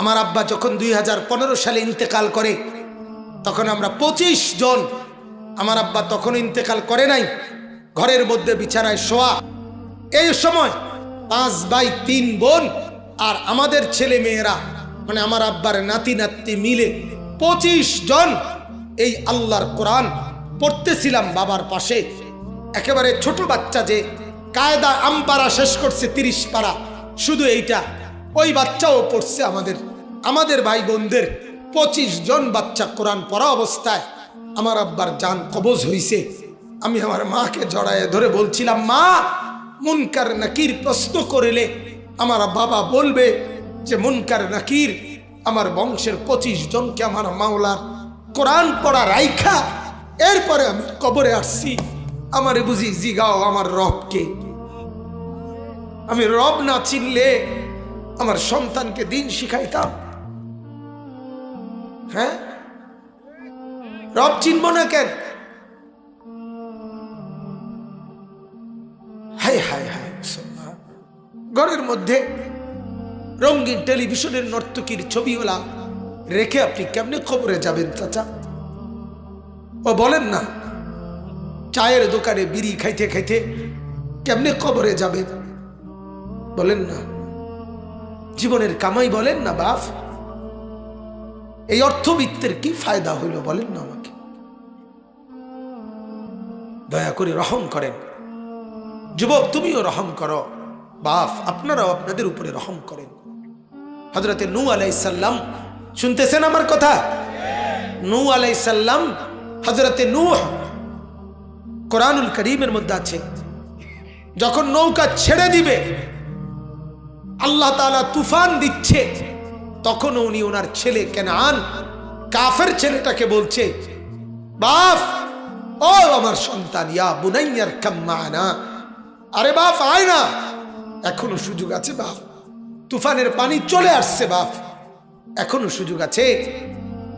আমার আব্বা যখন 2015 সালে ইন্তেকাল করে তখন আমরা 25 জন, আমার আব্বা তখন ইন্তেকাল করে নাই, ঘরের মধ্যে বিছানায় শোয়া। এই সময় 5 ভাই 3 বোন আর আমাদের ছেলে মেয়েরা, মানে আমার আব্বার নাতি নাতি মিলে 25 জন এই আল্লাহর কোরআন পড়তেছিলাম বাবার পাশে। একেবারে ছোট বাচ্চা যে কায়দা আমপারা শেষ করছে 30 পারা, শুধু এইটা, ওই বাচ্চাও পড়ছে। আমাদের ভাই বোনদের 25 জন বাচ্চা কোরআন পড়া অবস্থায় আমার আব্বার জান কবজ হইছে। আমি আমার মাকে জড়ায় ধরে বলছিলাম, মা, মুনকার নাকির প্রশ্ন করিলে আমার বাবা বলবে যে মুনকার নাকির আমার বংশের 25 জনকে আমার মাওলার কোরআন পড়া রাইখা এরপরে আমি কবরে আসছি। আমারে বুঝি জিগাও আমার রবকে। আমি রব না চিনলে আমার সন্তানকে দিন শিখাইতাম? হ্যাঁ, রব চিনব না কেন? হায় হায় হায়। ঘরের মধ্যে রঙিন টেলিভিশনের নর্তকীর ছবিওয়ালা রেখে আপনি কেমনে কবরে যাবেন চাচা? ও বলেন না, চায়ের দোকানে বিড়ি খাইতে খাইতে কেমনে কবরে যাবেন? বলেন না, জীবনের কামাই বলেন না বাপ, এই অর্থবিত্তের কি ফায়দা হইল বলেন না আমাকে? দয়া করে রহম করেন। যুবক, তুমিও রহম করো, বাপ আপনারাও আপনাদের উপরে রহম করেন। হযরতে নূহ আলাইহিস সালাম, শুনতেছেন আমার কথা? নূহ আলাইহিস সালাম, হযরতে নূহ, কোরআনুল কারীমের মধ্যে আছে, যখন নৌকা ছেড়ে দিবে আল্লাহ তাআলা তুফান দিচ্ছে, তখন উনি ওনার ছেলে কেনান, কাফের ছেলেটাকে বলছে, বাপ, ও আমার সন্তান, ইয়া বুনাইয়ার কাম মা'না, আরে বাপ আয় না, এখনো সুযোগ আছে বাপ, তুফানের পানি চলে আসছে বাপ, এখনো সুযোগ আছে,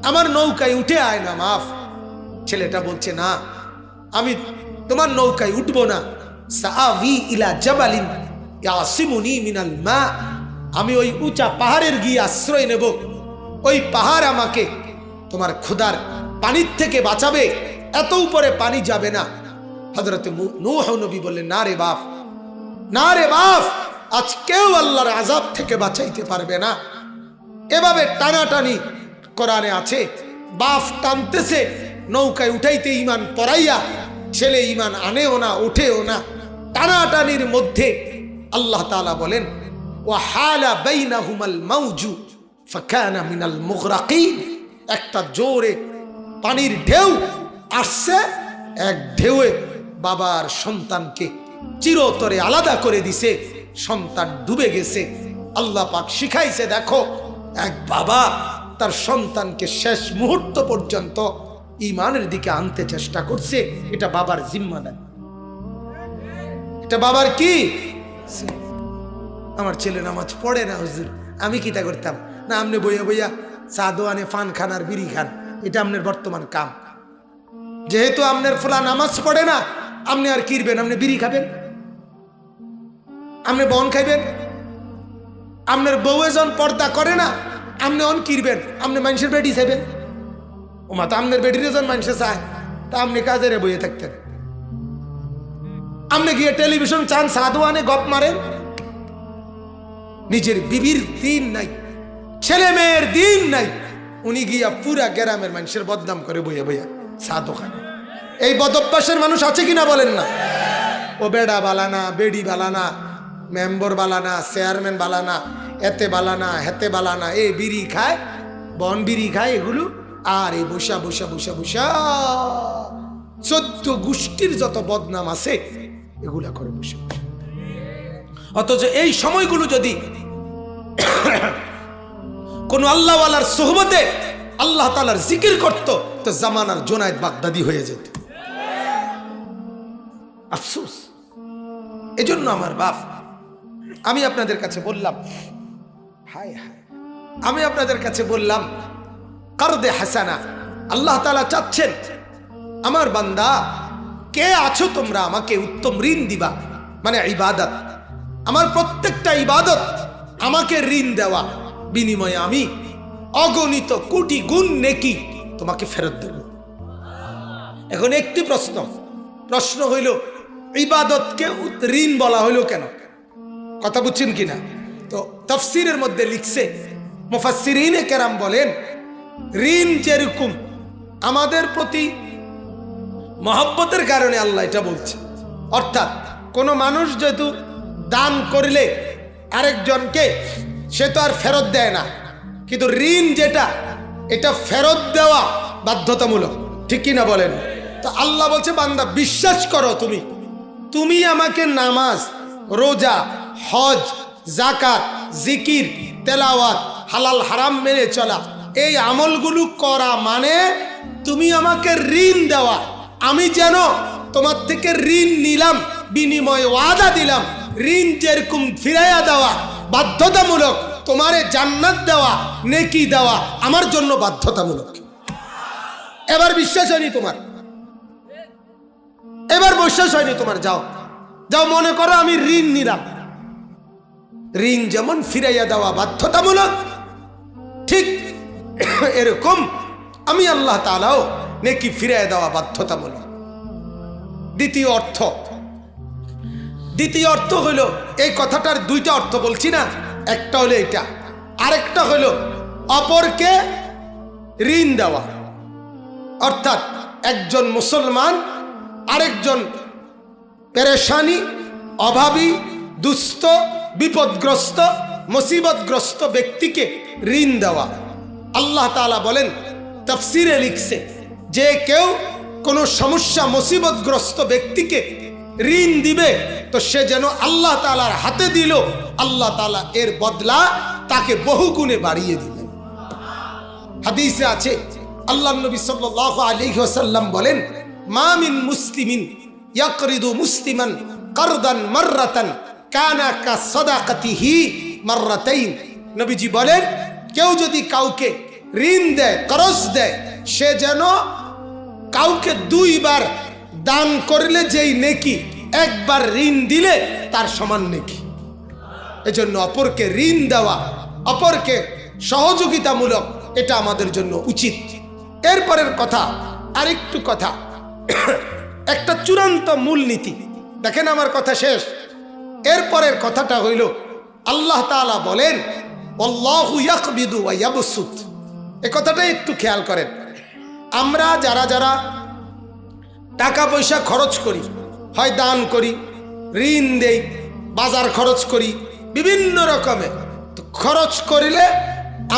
আমার নৌকায় উঠে আয় না বাপ। ছেলেটা বলছে, না, আমি তোমার নৌকায় উঠবো না, সাআবি ইলা জাবালিন ইয়াসিমুনি মিনাল মা, আমি ওই উঁচা পাহাড়ের গিয়ে আশ্রয় নেব, ওই পাহাড় আমাকে তোমার ক্ষুধার পানির থেকে বাঁচাবে, এত উপরে পানি যাবে না। হযরতে নূহ নবী বললেন, না রে বাপ, না রে বাপ, আজ কেউ আল্লাহর আযাব থেকে বাঁচাইতে পারবে না। এভাবে টানাটানি কোরআনে আছে, বাপ টানতেছে, নৌকায় উঠাইতে ইমান পড়াইয়া, ছেলে ইমান আনেও না, ওঠেও না, টানাটানির মধ্যে আল্লাহ তাআলা বলেন, ওয়া হালা বাইনাহুমাল মাউজু ফাকানা মিনাল মুগরাকিন, একটা জোরে পানির ঢেউ আসছে, এক ঢেউয়ে বাবার সন্তানকে চিরতরে আলাদা করে দিছে, সন্তান ডুবে গেছে। আল্লাহ পাক শিখাইছে, দেখো, এক বাবা তার সন্তানকে শেষ মুহূর্ত পর্যন্ত ঈমানের দিকে আনতে চেষ্টা করছে, এটা বাবার জিম্মাদারি, এটা বাবার কি? আমার ছেলে নামাজ পড়ে না হুজুর, আমি কিটা করতাম? না, আপনি বইয়া বইয়া চা দোয়ানে পান খান আর বিড়ি খান, এটা আপনার বর্তমান কাম। যেহেতু আপনার ফুলা নামাজ পড়ে না, আপনি আর কিরবেন? আপনি বিড়ি খাবেন, আপনি বন খাইবেন। আপনার বউ এজন পর্দা করে না, আপনি অন কিরবেন? আপনি মানুষের বেডি চাইবেন। ও মা, তো আপনার বেডির এজন মানুষে চায়, তা আপনি কাজের বইয়ে থাকতেন। আপনি গিয়ে টেলিভিশন চান, সাধুয়ানে গপ মারেন, নিজের বিবির দিন নাই, ছেলে মেয়ের দিন নাই, উনি গিয়া পুরা গ্রামের মানুষের বদনাম করে বইয়া বইয়া চা দোকানে। এই বদভ্যাসের মানুষ আছে কিনা বলেন না? ও বেডা বালানা, বেডি বালানা, মেম্বর বালানা, চেয়ারম্যান বালানা, এতে বালানা, হেতে বালানা, এই বিড়ি খায়, বন বিড়ি খায়, এগুলো আর এই বসা বসা বসা বসা 14 গোষ্ঠীর যত বদনাম আছে এগুলা করে বসে। অথচ এই সময়গুলো যদি কোন আল্লাহওয়ালার সোহবতে আল্লাহ তাআলার জিকির করত, তো জামানার জুনায়েদ বাগদাদি হয়ে যেত। আফসোস। এজন্য আমার বাপ, আমি আপনাদের কাছে বললাম, হায় হায়, আমি আপনাদের কাছে বললাম, কারদে হাসানা, আল্লাহ তাআলা চাচ্ছেন, আমার বান্দা কে আছো তোমরা, আমাকে উত্তম ঋণ দিবা, মানে ইবাদত। আমার প্রত্যেকটা ইবাদত আমাকে ঋণ দেওয়া, বিনিময়ে আমি অগণিত কোটি গুণ নেকি তোমাকে ফেরত দেব। এখন একটি প্রশ্ন হইল, ইবাদতকে ঋণ বলা হইল কেন? কথা বুঝছেন কিনা? তো তাফসীরের মধ্যে লিখছে, মুফাসসিরিনে কেরাম বলেন, ঋণ যেরকম আমাদের প্রতি মহব্বতের কারণে আল্লাহ এটা বলছে। অর্থাৎ কোন মানুষ যেহেতু দান করলে আরেকজনকে, সে তো আর ফেরত দেয় না, কিন্তু ঋণ যেটা, এটা ফেরত দেওয়া বাধ্যতামূলক, ঠিক কিনা বলেন? তো আল্লাহ বলছে, বান্দা বিশ্বাস করো, তুমি আমাকে নামাজ, রোজা, হজ, যাকাত, জিকির, তেলাওয়াত, হালাল হারাম মেনে চলা, এই আমলগুলো করা মানে তুমি আমাকে ঋণ দেওয়া। আমি যেন তোমার থেকে ঋণ নিলাম, বিনিময়ে ওয়াদা দিলাম, ঋণ যেরকম ফিরাইয়া দেওয়া বাধ্যতামূলক, তোমারে জান্নাত দেওয়া, নেকি দেওয়া আমার জন্য বাধ্যতামূলক। এবার বিশ্বাস হয়নি তোমার? এবার বিশ্বাস হয়নি তোমার? যাও মনে করো আমি ঋণ নিলাম। ঋণ যেমন ফিরাইয়া দেওয়া বাধ্যতামূলক, ঠিক এরকম আমি আল্লাহ তাআলাও নেকি ফিরাইয়া দেওয়া বাধ্যতামূলক। দ্বিতীয় অর্থ হলো, এই কথাটার দুইটা অর্থ বলছি না, একটা হলো এটা, আরেকটা হলো অপরকে ঋণ দেওয়া। অর্থাৎ একজন মুসলমান আরেকজন পেরেশানি, অভাবী, দুস্থ, বিপদগ্রস্ত, মুসিবতগ্রস্ত ব্যক্তিকে ঋণ দেওয়া। আল্লাহ তাআলা বলেন, তাফসীরে লিখছে, যে কেউ কোনো সমস্যা, মুসিবতগ্রস্ত ব্যক্তিকে ঋণ দিবে, তো সে যেন আল্লাহ তাআলার হাতে দিল, আল্লাহ তাআলা এর বদলা তাকে বহু গুণে বাড়িয়ে দিবেন। হাদিসে আছে, আল্লাহর নবী সাল্লাল্লাহু আলাইহি ওয়াসাল্লাম বলেন, মা মিন মুসলিমিন ইয়াকরিদু মুসলিমান কারদান মাররাতান কানা কা সাদাকাতিহি মাররাতাইন। নবীজি বলেন, কেউ যদি কাউকে ঋণ দেয়, করজ দেয়, সে যেন কাউকে দুইবার দান করলে যেই নেকি, একবার ঋণ দিলে তার সমান নেকি। এজন্য অপরকে ঋণ দেওয়া, অপরকে সহযোগিতামূলক, এটা আমাদের জন্য উচিত। এরপরের কথা, আরেকটু কথা, একটা চূড়ান্ত মূলনীতি দেখেন, আমার কথা শেষ। এরপরের কথাটা হইল, আল্লাহ তাআলা বলেন, আল্লাহু ইয়াকবিদু ওয়া ইয়াবসুত। এই কথাটা একটু খেয়াল করেন। আমরা যারা টাকা পয়সা খরচ করি, হয় দান করি, ঋণ দেই, বাজার খরচ করি, বিভিন্ন রকমে, তো খরচ করিলে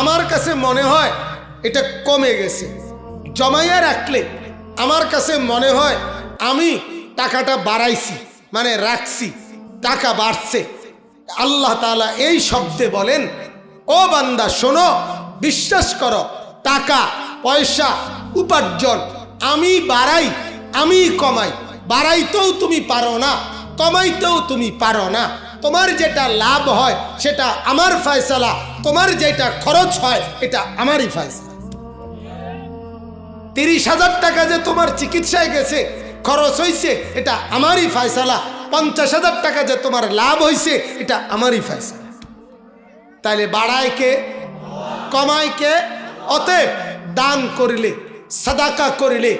আমার কাছে মনে হয় এটা কমে গেছে। জমাইয়া রাখলে আমার কাছে মনে হয় আমি টাকাটা বাড়াইছি, মানে রাখছি, টাকা বাড়ছে। আল্লাহ তাআলা এই শব্দে বলেন, ও বান্দা শোনো, বিশ্বাস করো, টাকা পয়সা উপার্জন আমি বাড়াই, আমি কমাই। বাড়াইতেও তুমি পারো না, কমাইতেও তুমি পারো না। তোমার যেটা লাভ হয় সেটা আমার ফয়সালা, তোমার যেটা খরচ হয় এটা আমারই ফয়সালা। 30,000 টাকা যে তোমার চিকিৎসায় গেছে, খরচ হয়েছে, এটা আমারই ফয়সালা। 50,000 টাকা যে তোমার লাভ হয়েছে, এটা আমারই ফয়সালা। তাইলে বাড়ায় কে, কমায় কে? অতএব দান করিলে, সাদাকা করিলে,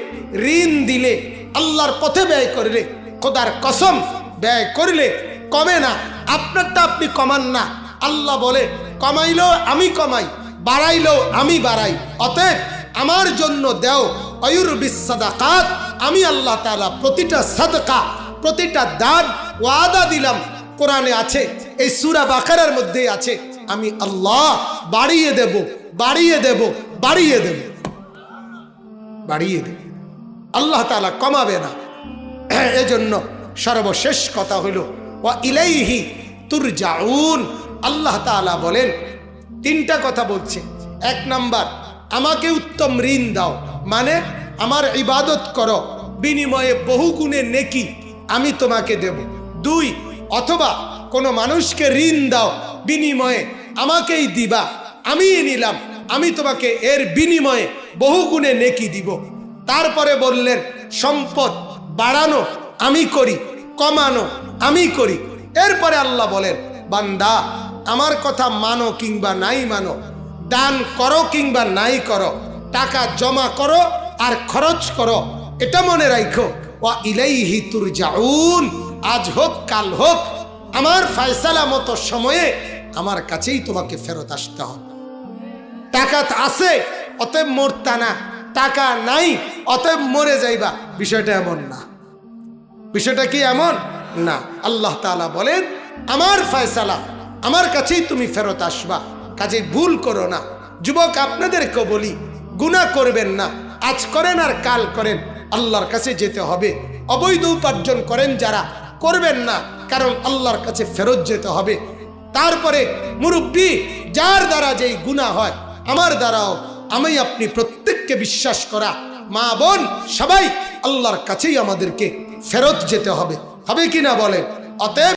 ঋণ দিলে, আল্লাহর পথে ব্যয় করিলে, খোদার কসম ব্যয় করিলে কমে না। আপনারটা আপনি কমান না। আল্লাহ বলে, কমাইলেও আমি কমাই, বাড়াইলেও আমি বাড়াই। অতএব আমার জন্য দেও আয়ুরবিস সাদাকাত। আমি আল্লাহ তাআলা প্রতিটা সাদকা, প্রতিটা দান ওয়াদা দিলাম। কোরআনে আছে, এই সূরা বাকারার মধ্যে আছে, আমি আল্লাহ বাড়িয়ে দেব, বাড়িয়ে দেব, বাড়িয়ে দেব, বাড়িয়ে দেব। আল্লাহ তাআলা কমাবে না। এজন্য সর্বশেষ কথা হইল, ওয়া ইলাইহি তুরজাউন। আল্লাহ তাআলা বলেন, তিনটা কথা বলছে। 1 নাম্বার, আমাকে উত্তম ঋণ দাও, মানে আমার ইবাদত করো, বিনিময়ে বহু গুণে নেকি আমি তোমাকে দেব। 2, অথবা কোনো মানুষকে ঋণ দাও, বিনিময়ে আমাকেই দিবা, আমি নিলাম, আমি তোমাকে এর বিনিময়ে বহু গুণে নেকি দিব। তারপরে বললেন, সম্পদ বাড়ানো আমি করি, কমানো আমি করি। এরপরে আল্লাহ বলেন, বান্দা আমার কথা মানো কিংবা নাই মানো, দান করো কিংবা নাই করো, টাকা জমা করো আর খরচ করো, এটা মনে রাখো ওয়া ইলাইহি তুরজাউন, আজ হোক কাল হোক আমার ফয়সালা মতো সময়ে আমার কাছেই তোমাকে ফেরত আসতে হবে। টাকা আছে অতএব মরতা না, টাকা নাই অতএব মরে যাইবা, বিষয়টা এমন না। বিষয়টা কি এমন না। আল্লাহ তাআলা বলেন আমার ফয়সালা, আমার কাছেই তুমি ফেরত আসবা, কাজে ভুল করো না। যুবক আপনাদেরকে বলি, গুনাহ করবেন না, আজ করেন আর কাল করেন, আল্লাহর কাছে যেতে হবে। অবৈধ উপার্জন করেন যারা, করবেন না, কারণ আল্লাহর কাছে ফেরত যেতে হবে। তারপরে মুরব্বী, যার দ্বারা যেই গুনাহ হয়, আমার দ্বারাও, আমি আপনি প্রত্যেককে বিশ্বাস করা মা বোন সবাই আল্লাহর কাছেই আমাদেরকে ফেরত যেতে হবে, হবে কি না বলেন? অতএব